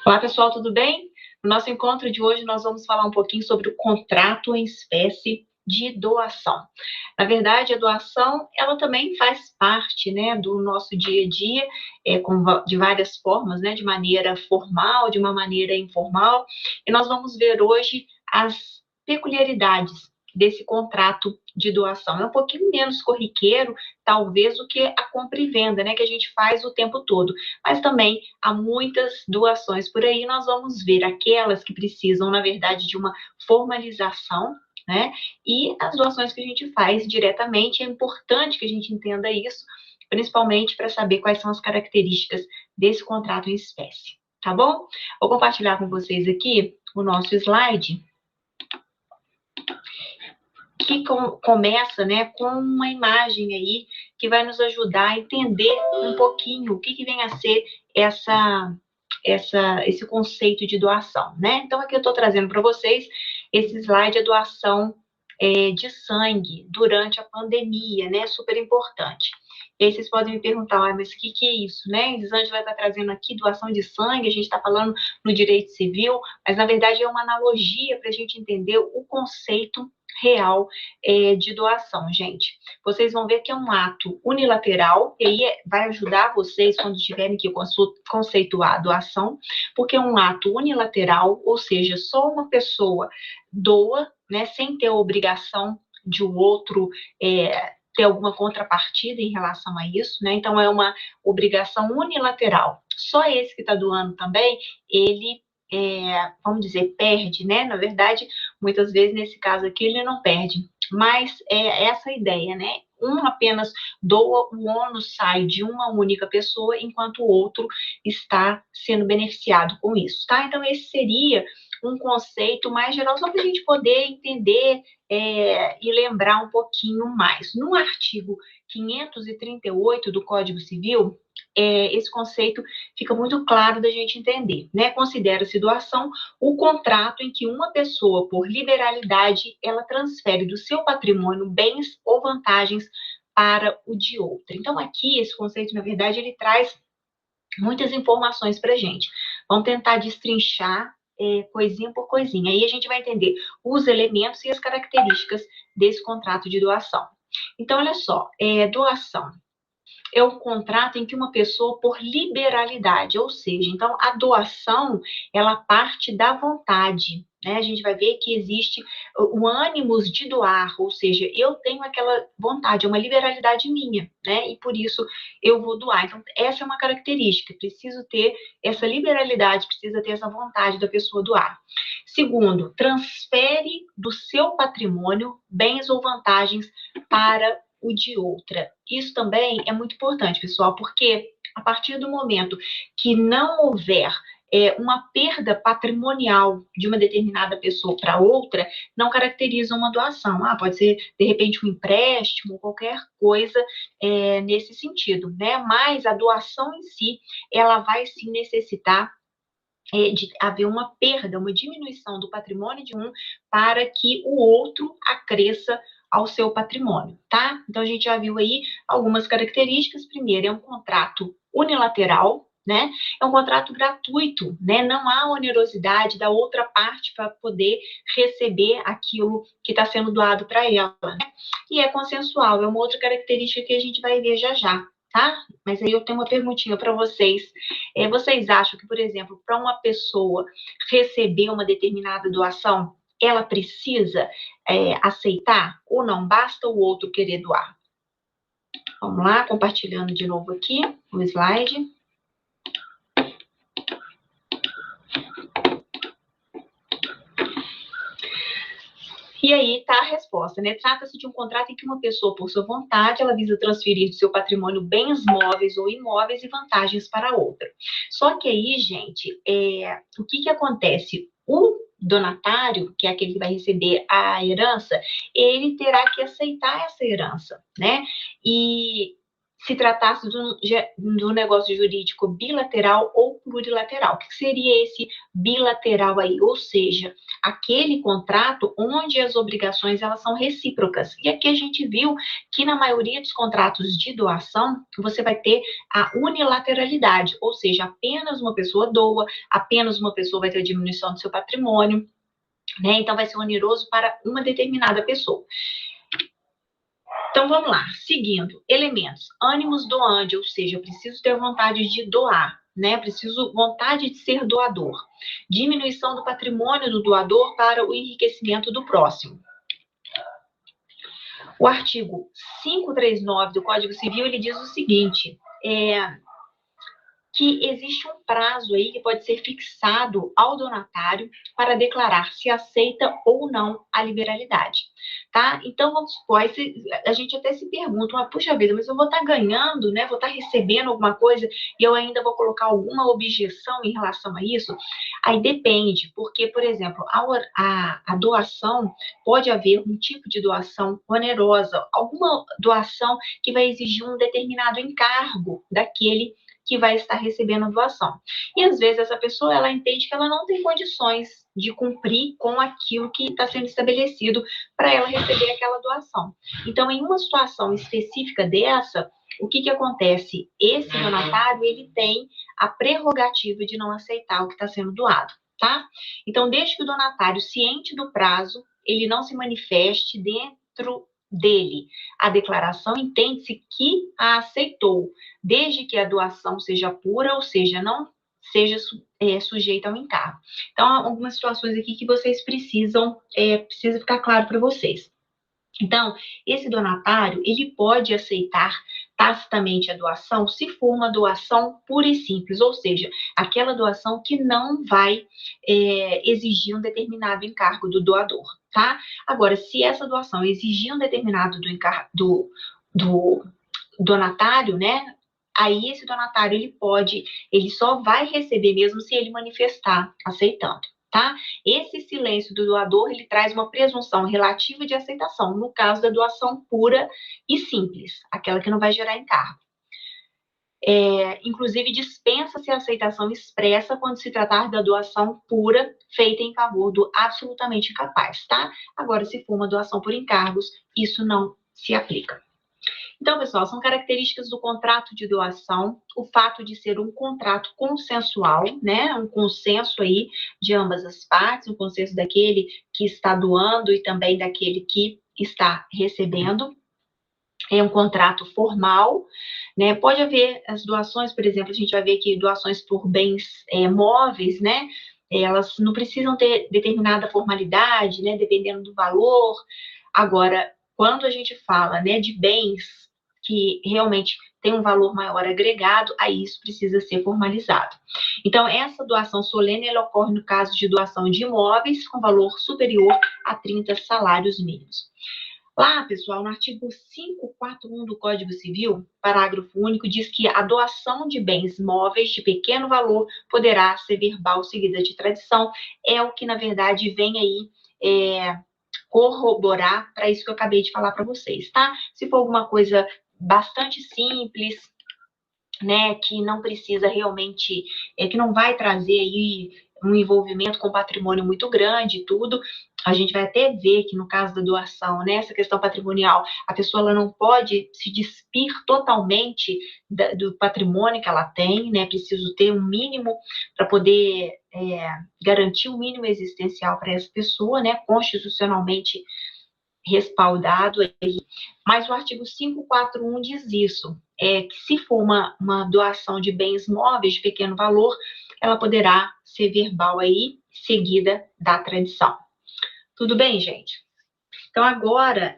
Olá, pessoal, tudo bem? No nosso encontro de hoje, nós vamos falar um pouquinho sobre o contrato em espécie de doação. Na verdade, a doação, ela também faz parte, né, do nosso dia a dia, de várias formas, né, de maneira formal, de uma maneira informal, e nós vamos ver hoje as peculiaridades desse contrato de doação. É um pouquinho menos corriqueiro, talvez, do que a compra e venda, né, que a gente faz o tempo todo, mas também há muitas doações por aí, nós vamos ver aquelas que precisam, na verdade, de uma formalização, né? E as doações que a gente faz diretamente, é importante que a gente entenda isso, principalmente para saber quais são as características desse contrato em espécie, tá bom? Vou compartilhar com vocês aqui o nosso slide, que começa, né, com uma imagem aí que vai nos ajudar a entender um pouquinho o que vem a ser esse conceito de doação, né? Então, aqui eu estou trazendo para vocês esse slide, a doação de sangue durante a pandemia, né? Super importante. E aí vocês podem me perguntar, mas o que é isso, né? Elisângela vai estar trazendo aqui doação de sangue, a gente está falando no direito civil, mas na verdade é uma analogia para a gente entender o conceito real de doação, gente. Vocês vão ver que é um ato unilateral, e aí vai ajudar vocês quando tiverem que conceituar a doação, porque é um ato unilateral, ou seja, só uma pessoa doa, né, sem ter a obrigação de o outro ter alguma contrapartida em relação a isso, né? Então é uma obrigação unilateral. Só esse que está doando também, ele vamos dizer, perde, né? Na verdade, muitas vezes, nesse caso aqui, ele não perde. Mas é essa a ideia, né? Um apenas doa, o ônus sai de uma única pessoa, enquanto o outro está sendo beneficiado com isso, tá? Então, esse seria um conceito mais geral, só para a gente poder entender e lembrar um pouquinho mais. No artigo 538 do Código Civil, esse conceito fica muito claro da gente entender, né? Considera-se doação o contrato em que uma pessoa, por liberalidade, ela transfere do seu patrimônio bens ou vantagens para o de outra. Então, aqui, esse conceito, na verdade, ele traz muitas informações para a gente. Vamos tentar destrinchar coisinha por coisinha. Aí a gente vai entender os elementos e as características desse contrato de doação. Então, olha só, doação é um contrato em que uma pessoa, por liberalidade, ou seja, então a doação, ela parte da vontade, né? A gente vai ver que existe o ânimos de doar, ou seja, eu tenho aquela vontade, é uma liberalidade minha, né? E por isso eu vou doar. Então, essa é uma característica, preciso ter essa liberalidade, precisa ter essa vontade da pessoa doar. Segundo, transfere do seu patrimônio bens ou vantagens para o de outra. Isso também é muito importante, pessoal, porque a partir do momento que não houver uma perda patrimonial de uma determinada pessoa para outra, não caracteriza uma doação. Pode ser, de repente, um empréstimo, qualquer coisa nesse sentido, né? Mas a doação em si, ela vai sim necessitar de haver uma perda, uma diminuição do patrimônio de um para que o outro acresça ao seu patrimônio, tá? Então, a gente já viu aí algumas características. Primeiro, é um contrato unilateral, né? É um contrato gratuito, né? Não há onerosidade da outra parte para poder receber aquilo que está sendo doado para ela, né? E é consensual, é uma outra característica que a gente vai ver já já, tá? Mas aí eu tenho uma perguntinha para vocês. Vocês acham que, por exemplo, para uma pessoa receber uma determinada doação, ela precisa aceitar ou não? Basta o outro querer doar? Vamos lá, compartilhando de novo aqui o slide. E aí está a resposta, né? Trata-se de um contrato em que uma pessoa, por sua vontade, ela visa transferir do seu patrimônio bens móveis ou imóveis e vantagens para outra. Só que aí, gente, o que acontece? O donatário, que é aquele que vai receber a herança, ele terá que aceitar essa herança, né? E se tratasse do negócio jurídico bilateral ou plurilateral. O que seria esse bilateral aí? Ou seja, aquele contrato onde as obrigações elas são recíprocas. E aqui a gente viu que na maioria dos contratos de doação, você vai ter a unilateralidade, ou seja, apenas uma pessoa doa, apenas uma pessoa vai ter a diminuição do seu patrimônio, né? Então vai ser oneroso para uma determinada pessoa. Então, vamos lá. Seguindo, elementos. Ânimos doante, ou seja, eu preciso ter vontade de doar, né? Preciso vontade de ser doador. Diminuição do patrimônio do doador para o enriquecimento do próximo. O artigo 539 do Código Civil, ele diz o seguinte, que existe um prazo aí que pode ser fixado ao donatário para declarar se aceita ou não a liberalidade, tá? Então, vamos supor, a gente até se pergunta, puxa vida, mas eu vou estar ganhando, né? Vou estar recebendo alguma coisa e eu ainda vou colocar alguma objeção em relação a isso? Aí depende, porque, por exemplo, a doação, pode haver um tipo de doação onerosa, alguma doação que vai exigir um determinado encargo daquele que vai estar recebendo a doação. E às vezes essa pessoa ela entende que ela não tem condições de cumprir com aquilo que está sendo estabelecido para ela receber aquela doação. Então, em uma situação específica dessa, o que acontece? Esse donatário ele tem a prerrogativa de não aceitar o que está sendo doado, tá? Então, desde que o donatário, ciente do prazo, ele não se manifeste dentro dele. A declaração entende-se que a aceitou, desde que a doação seja pura, ou seja, não seja sujeita ao encargo. Então, há algumas situações aqui que vocês precisam ficar claro para vocês. Então, esse donatário, ele pode aceitar tacitamente a doação se for uma doação pura e simples, ou seja, aquela doação que não vai exigir um determinado encargo do doador, tá? Agora, se essa doação exigir um determinado do donatário, né? Aí esse donatário, ele só vai receber mesmo se ele manifestar aceitando. Tá? Esse silêncio do doador, ele traz uma presunção relativa de aceitação, no caso da doação pura e simples, aquela que não vai gerar encargo. Inclusive, dispensa-se a aceitação expressa quando se tratar da doação pura feita em favor do absolutamente incapaz, tá? Agora, se for uma doação por encargos, isso não se aplica. Então, pessoal, são características do contrato de doação, o fato de ser um contrato consensual, né, um consenso aí de ambas as partes, um consenso daquele que está doando e também daquele que está recebendo. É um contrato formal, né, pode haver as doações, por exemplo, a gente vai ver que doações por bens móveis, né, elas não precisam ter determinada formalidade, né, dependendo do valor. Agora, quando a gente fala, né, de bens que realmente tem um valor maior agregado, aí isso precisa ser formalizado. Então, essa doação solene, ela ocorre no caso de doação de imóveis com valor superior a 30 salários mínimos. Lá, pessoal, no artigo 541 do Código Civil, parágrafo único, diz que a doação de bens móveis de pequeno valor poderá ser verbal seguida de tradição. É o que, na verdade, vem aí corroborar para isso que eu acabei de falar para vocês, tá? Se for alguma coisa bastante simples, né, que não precisa realmente, que não vai trazer aí um envolvimento com patrimônio muito grande e tudo, a gente vai até ver que no caso da doação, né, essa questão patrimonial, a pessoa ela não pode se despir totalmente do patrimônio que ela tem, né, preciso ter um mínimo para poder garantir um mínimo existencial para essa pessoa, né, constitucionalmente respaldado aí, mas o artigo 541 diz isso, que se for uma doação de bens móveis de pequeno valor, ela poderá ser verbal aí, seguida da tradição. Tudo bem, gente? Então, agora,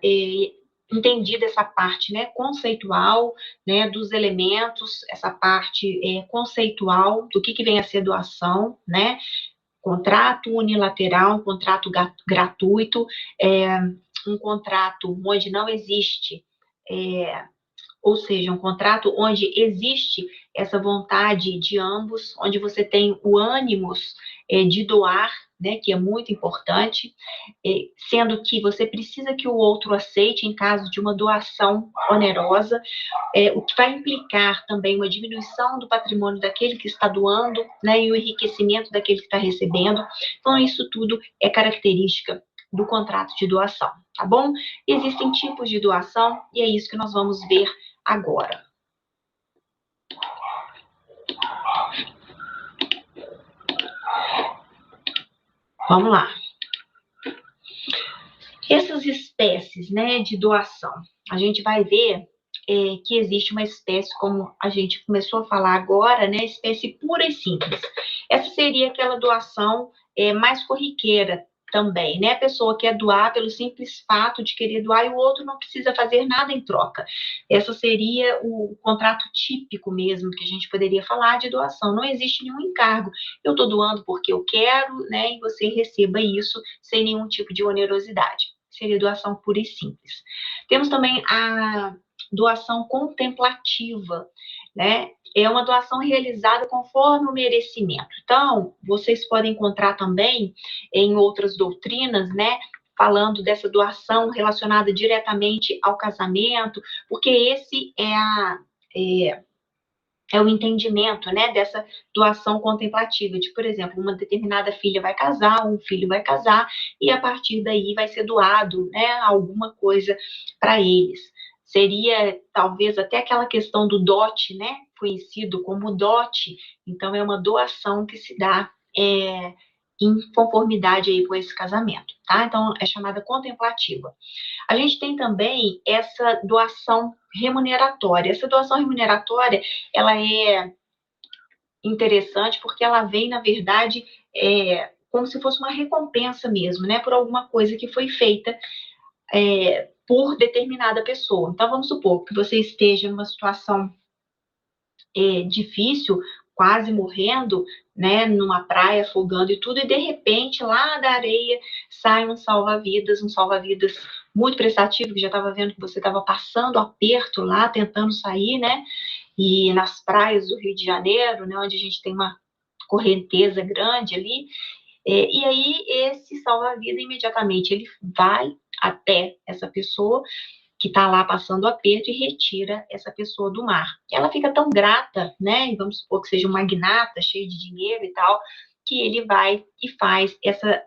entendida essa parte, né, conceitual, né, dos elementos, essa parte conceitual do que vem a ser doação, né, contrato unilateral, um contrato gratuito, um contrato onde não existe ou seja, um contrato onde existe essa vontade de ambos, onde você tem o ânimos de doar, né, que é muito importante, sendo que você precisa que o outro aceite em caso de uma doação onerosa, o que vai implicar também uma diminuição do patrimônio daquele que está doando, né, e o enriquecimento daquele que está recebendo. Então, isso tudo é característica do contrato de doação, tá bom? Existem tipos de doação e é isso que nós vamos ver agora. Vamos lá. Essas espécies, né, de doação, a gente vai ver que existe uma espécie, como a gente começou a falar agora, né, espécie pura e simples. Essa seria aquela doação mais corriqueira também, né? A pessoa quer doar pelo simples fato de querer doar e o outro não precisa fazer nada em troca. Essa seria o contrato típico mesmo que a gente poderia falar de doação. Não existe nenhum encargo. Eu estou doando porque eu quero, né? E você receba isso sem nenhum tipo de onerosidade. Seria doação pura e simples. Temos também a doação contemplativa, né? É uma doação realizada conforme o merecimento. Então, vocês podem encontrar também em outras doutrinas, né? Falando dessa doação relacionada diretamente ao casamento, porque esse é o entendimento, né, dessa doação contemplativa, de, por exemplo, uma determinada filha vai casar, um filho vai casar, e a partir daí vai ser doado, né, alguma coisa para eles. Seria, talvez, até aquela questão do dote, né, conhecido como dote, então é uma doação que se dá em conformidade aí com esse casamento, tá? Então, é chamada contemplativa. A gente tem também essa doação remuneratória. Essa doação remuneratória, ela é interessante porque ela vem, na verdade, como se fosse uma recompensa mesmo, né, por alguma coisa que foi feita por determinada pessoa. Então, vamos supor que você esteja numa situação difícil, quase morrendo, né, numa praia, afogando e tudo, e de repente, lá da areia, sai um salva-vidas muito prestativo, que já estava vendo que você estava passando aperto lá, tentando sair, né, e nas praias do Rio de Janeiro, né, onde a gente tem uma correnteza grande ali, e aí esse salva-vida imediatamente, ele vai até essa pessoa que está lá passando aperto e retira essa pessoa do mar. Ela fica tão grata, né? E vamos supor que seja um magnata, cheio de dinheiro e tal, que ele vai e faz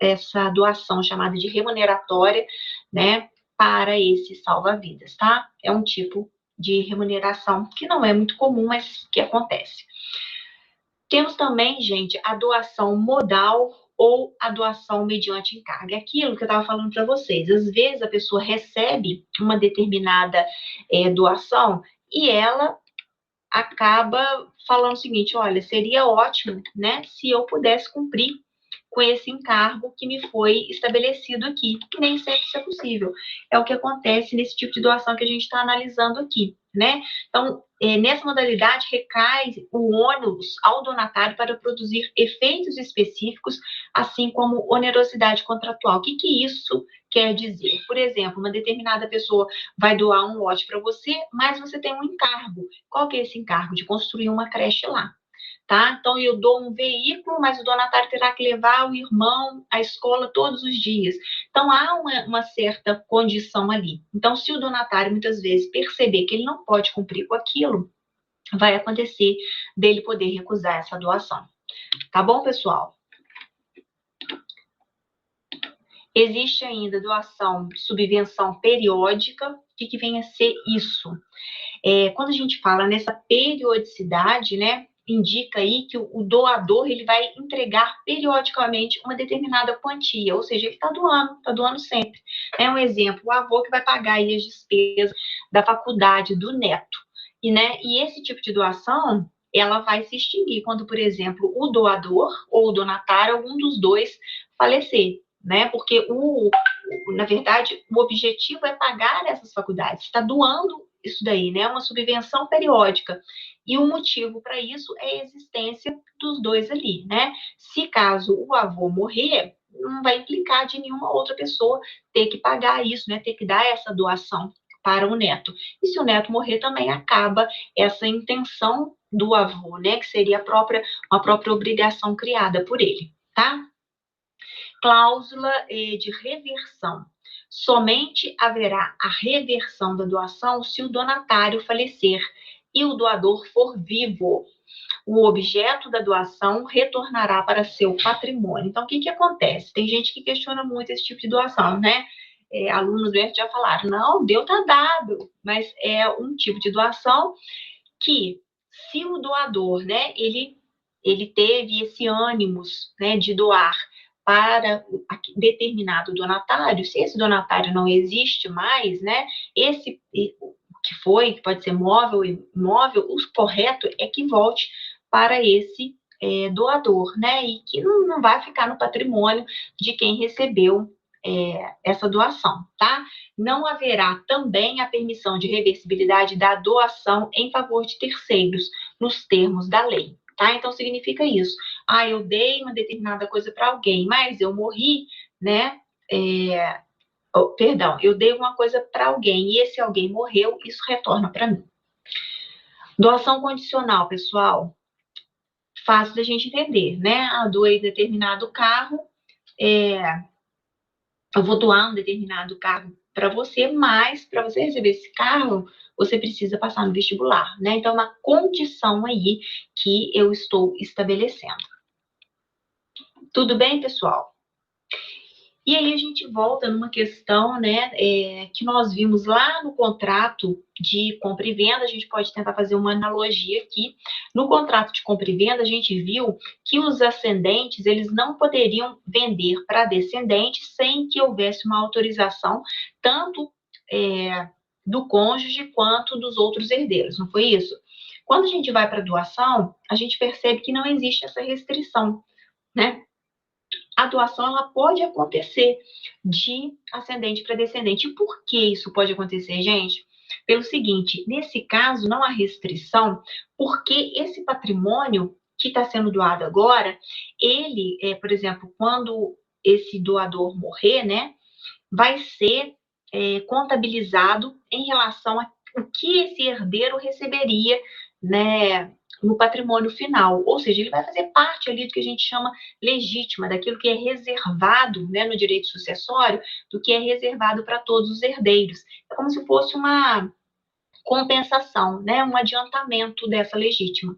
essa doação chamada de remuneratória, né? Para esse salva-vidas, tá? É um tipo de remuneração que não é muito comum, mas que acontece. Temos também, gente, a doação modal ou a doação mediante encargo. É aquilo que eu estava falando para vocês. Às vezes a pessoa recebe uma determinada doação e ela acaba falando o seguinte: olha, seria ótimo, né, se eu pudesse cumprir com esse encargo que me foi estabelecido aqui. Nem sempre isso é possível. É o que acontece nesse tipo de doação que a gente está analisando aqui, né? Então, nessa modalidade, recai o ônus ao donatário para produzir efeitos específicos, assim como onerosidade contratual. O que isso quer dizer? Por exemplo, uma determinada pessoa vai doar um lote para você, mas você tem um encargo. Qual que é esse encargo? De construir uma creche lá. Tá? Então, eu dou um veículo, mas o donatário terá que levar o irmão à escola todos os dias. Então, há uma certa condição ali. Então, se o donatário, muitas vezes, perceber que ele não pode cumprir com aquilo, vai acontecer dele poder recusar essa doação. Tá bom, pessoal? Existe ainda doação, subvenção periódica. O que vem a ser isso? Quando a gente fala nessa periodicidade, né, indica aí que o doador ele vai entregar periodicamente uma determinada quantia, ou seja, ele está doando sempre. É um exemplo, o avô que vai pagar aí as despesas da faculdade do neto. E esse tipo de doação, ela vai se extinguir quando, por exemplo, o doador ou o donatário, algum dos dois, falecer, né? Porque, na verdade, o objetivo é pagar essas faculdades, está doando isso daí, né? Uma subvenção periódica. E o motivo para isso é a existência dos dois ali, né? Se caso o avô morrer, não vai implicar de nenhuma outra pessoa ter que pagar isso, né? Ter que dar essa doação para o neto. E se o neto morrer, também acaba essa intenção do avô, né, que seria uma própria obrigação criada por ele, tá? Cláusula de reversão. Somente haverá a reversão da doação se o donatário falecer e o doador for vivo. O objeto da doação retornará para seu patrimônio. Então, o que acontece? Tem gente que questiona muito esse tipo de doação, né? Alunos mesmo já falaram, não, deu, tá dado, mas é um tipo de doação que, se o doador, né, ele teve esse ânimos, né, de doar para determinado donatário, se esse donatário não existe mais, né, esse que pode ser móvel ou imóvel, o correto é que volte para esse doador, né, e que não vai ficar no patrimônio de quem recebeu essa doação, tá? Não haverá também a permissão de reversibilidade da doação em favor de terceiros, nos termos da lei, tá? Então, significa isso. Eu dei uma determinada coisa para alguém, mas eu morri, né? Eu dei uma coisa para alguém e esse alguém morreu, isso retorna para mim. Doação condicional, pessoal, fácil da gente entender, né? Doei determinado carro, eu vou doar um determinado carro para você, mas para você receber esse carro, você precisa passar no vestibular, né? Então, é uma condição aí que eu estou estabelecendo. Tudo bem, pessoal? E aí a gente volta numa questão, né, que nós vimos lá no contrato de compra e venda. A gente pode tentar fazer uma analogia aqui. No contrato de compra e venda, a gente viu que os ascendentes, eles não poderiam vender para descendentes sem que houvesse uma autorização, tanto do cônjuge quanto dos outros herdeiros, não foi isso? Quando a gente vai para a doação, a gente percebe que não existe essa restrição, né? A doação ela pode acontecer de ascendente para descendente. E por que isso pode acontecer, gente? Pelo seguinte, nesse caso não há restrição, porque esse patrimônio que está sendo doado agora, ele, por exemplo, quando esse doador morrer, né, vai ser contabilizado em relação a o que esse herdeiro receberia, né, no patrimônio final, ou seja, ele vai fazer parte ali do que a gente chama legítima, daquilo que é reservado, né, no direito sucessório, do que é reservado para todos os herdeiros. É como se fosse uma compensação, né, um adiantamento dessa legítima.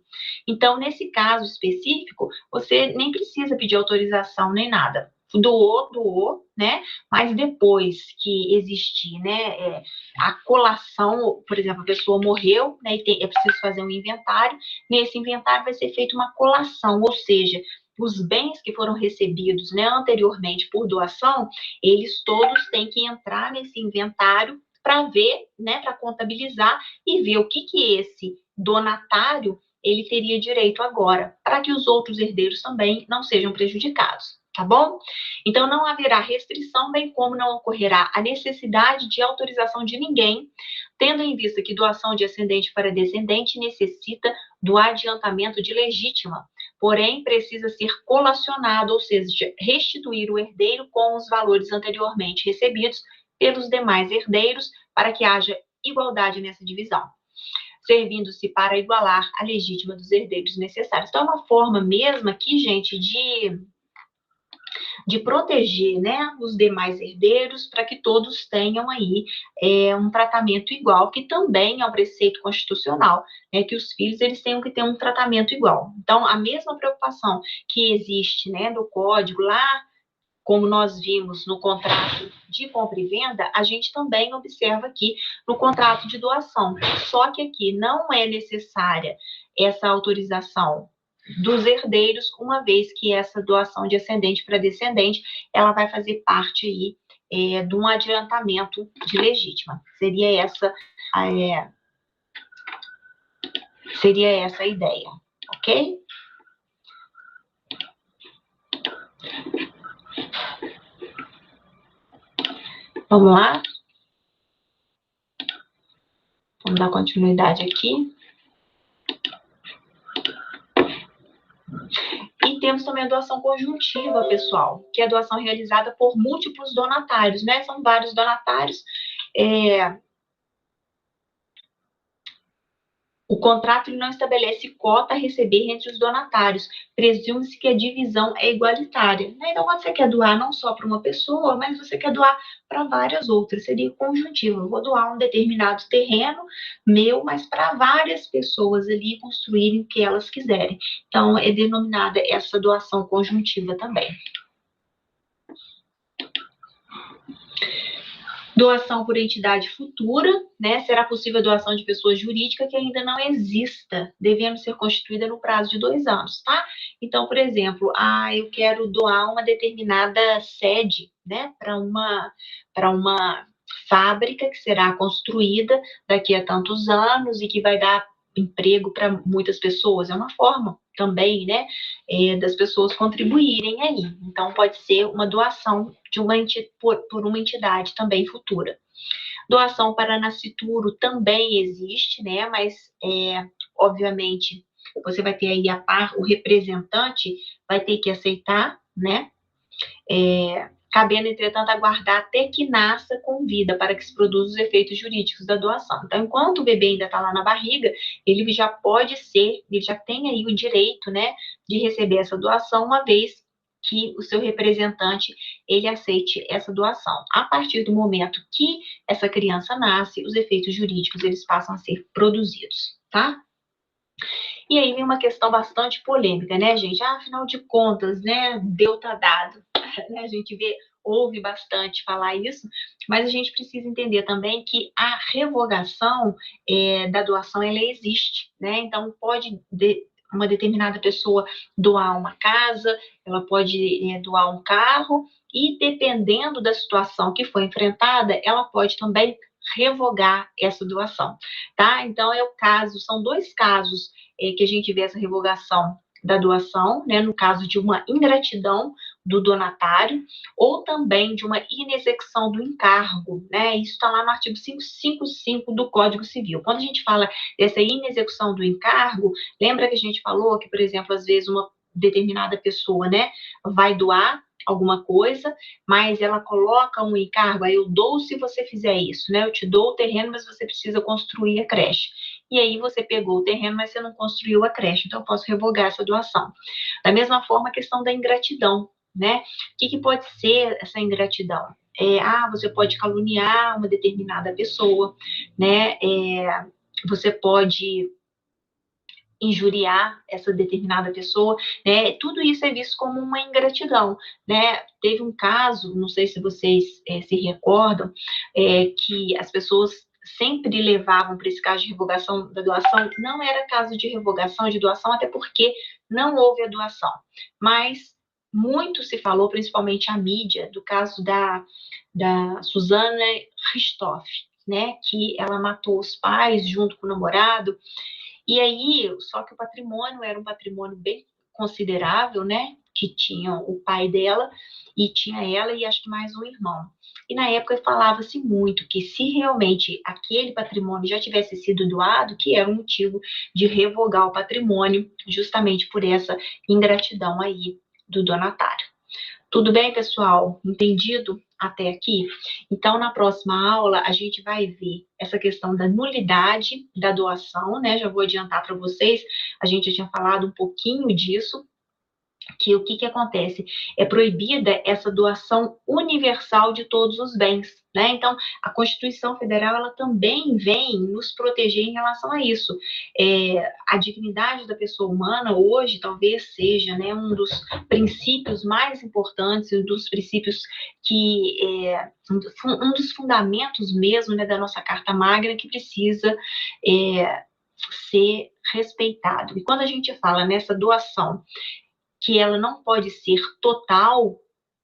Então, nesse caso específico, você nem precisa pedir autorização nem nada. Doou, né? Mas depois que existir, né, a colação, por exemplo, a pessoa morreu, né, e é preciso fazer um inventário. Nesse inventário vai ser feita uma colação, ou seja, os bens que foram recebidos, né, anteriormente por doação, eles todos têm que entrar nesse inventário para ver, né, para contabilizar e ver o que esse donatário ele teria direito agora, para que os outros herdeiros também não sejam prejudicados, tá bom? Então, não haverá restrição, bem como não ocorrerá a necessidade de autorização de ninguém, tendo em vista que doação de ascendente para descendente necessita do adiantamento de legítima, porém precisa ser colacionado, ou seja, restituir o herdeiro com os valores anteriormente recebidos pelos demais herdeiros, para que haja igualdade nessa divisão, servindo-se para igualar a legítima dos herdeiros necessários. Então, é uma forma mesmo aqui, gente, de proteger, né, os demais herdeiros, para que todos tenham aí um tratamento igual, que também é um preceito constitucional, né, que os filhos eles tenham que ter um tratamento igual. Então, a mesma preocupação que existe, né, no código lá, como nós vimos no contrato de compra e venda, a gente também observa aqui no contrato de doação. Só que aqui não é necessária essa autorização dos herdeiros, uma vez que essa doação de ascendente para descendente, ela vai fazer parte aí de um adiantamento de legítima. Seria essa a ideia, ok? Vamos lá? Vamos dar continuidade aqui. E temos também a doação conjuntiva, pessoal, que é a doação realizada por múltiplos donatários, né? São vários donatários, O contrato ele não estabelece cota a receber entre os donatários, presume-se que a divisão é igualitária. Né? Então, quando você quer doar não só para uma pessoa, mas você quer doar para várias outras, seria conjuntivo. Eu vou doar um determinado terreno meu, mas para várias pessoas ali construírem o que elas quiserem. Então, é denominada essa doação conjuntiva também. Doação por entidade futura, né? Será possível a doação de pessoa jurídica que ainda não exista, devendo ser constituída no prazo de 2 anos, tá? Então, por exemplo, eu quero doar uma determinada sede, né, para uma fábrica que será construída daqui a tantos anos e que vai dar emprego para muitas pessoas. É uma forma também, né, das pessoas contribuírem aí. Então, pode ser uma doação de por uma entidade também futura. Doação para nascituro também existe, né, mas, obviamente, você vai ter aí o representante vai ter que aceitar, né, cabendo, entretanto, aguardar até que nasça com vida, para que se produzam os efeitos jurídicos da doação. Então, enquanto o bebê ainda está lá na barriga, ele já ele já tem aí o direito, né, de receber essa doação, uma vez que o seu representante, ele aceite essa doação. A partir do momento que essa criança nasce, os efeitos jurídicos, eles passam a ser produzidos, tá? E aí vem uma questão bastante polêmica, né, gente? Afinal de contas, né, deu tá dado. A gente ouve bastante falar isso, mas a gente precisa entender também que a revogação da doação, ela existe, né? Então, uma determinada pessoa doar uma casa, ela pode doar um carro, e dependendo da situação que foi enfrentada, ela pode também revogar essa doação, tá? Então, são 2 casos que a gente vê essa revogação da doação, né, no caso de uma ingratidão do donatário, ou também de uma inexecução do encargo, né, isso está lá no artigo 555 do Código Civil. Quando a gente fala dessa inexecução do encargo, lembra que a gente falou que, por exemplo, às vezes uma determinada pessoa, né, vai doar alguma coisa, mas ela coloca um encargo, aí eu dou se você fizer isso, né, eu te dou o terreno, mas você precisa construir a creche. E aí você pegou o terreno, mas você não construiu a creche, então eu posso revogar essa doação. Da mesma forma, a questão da ingratidão, né? O que pode ser essa ingratidão? Você pode caluniar uma determinada pessoa, né? Você pode injuriar essa determinada pessoa, né? Tudo isso é visto como uma ingratidão, né? Teve um caso, não sei se vocês se recordam, que as pessoas sempre levavam para esse caso de revogação da doação, não era caso de revogação de doação, até porque não houve a doação, mas muito se falou, principalmente a mídia, do caso da Suzana Richthofen, né, que ela matou os pais junto com o namorado, e aí, só que o patrimônio era um patrimônio bem considerável, né? Que tinha o pai dela, e tinha ela e acho que mais um irmão. E na época falava-se muito que se realmente aquele patrimônio já tivesse sido doado, que era um motivo de revogar o patrimônio, justamente por essa ingratidão aí do donatário. Tudo bem, pessoal? Entendido até aqui? Então, na próxima aula, a gente vai ver essa questão da nulidade da doação, né? Já vou adiantar para vocês, a gente já tinha falado um pouquinho disso, que o que acontece? É proibida essa doação universal de todos os bens, né? Então, a Constituição Federal, ela também vem nos proteger em relação a isso. A dignidade da pessoa humana hoje talvez seja, né, um dos princípios mais importantes, um dos princípios um dos fundamentos mesmo, né, da nossa Carta Magna, que precisa ser respeitado. E quando a gente fala nessa doação, que ela não pode ser total,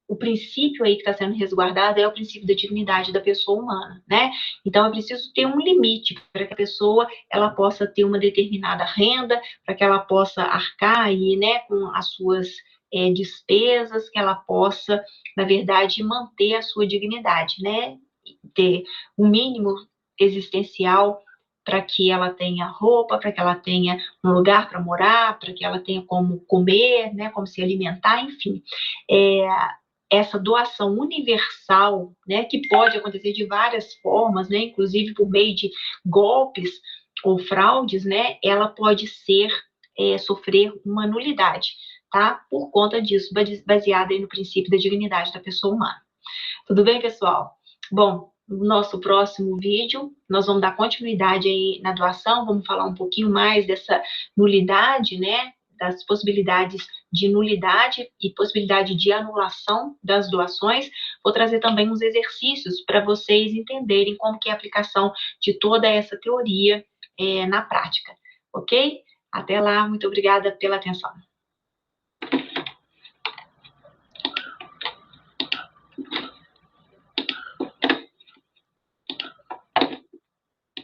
o princípio aí que está sendo resguardado é o princípio da dignidade da pessoa humana, né? Então, é preciso ter um limite para que a pessoa ela possa ter uma determinada renda, para que ela possa arcar aí, né, com as suas despesas, que ela possa, na verdade, manter a sua dignidade, né? Ter o mínimo existencial para que ela tenha roupa, para que ela tenha um lugar para morar, para que ela tenha como comer, né, como se alimentar, enfim. Essa doação universal, né, que pode acontecer de várias formas, né, inclusive por meio de golpes, ou fraudes, né, ela pode sofrer uma nulidade, tá? Por conta disso, baseada aí no princípio da dignidade da pessoa humana. Tudo bem, pessoal? Bom, no nosso próximo vídeo, nós vamos dar continuidade aí na doação, vamos falar um pouquinho mais dessa nulidade, né, das possibilidades de nulidade e possibilidade de anulação das doações. Vou trazer também uns exercícios para vocês entenderem como que é a aplicação de toda essa teoria na prática, ok? Até lá, muito obrigada pela atenção.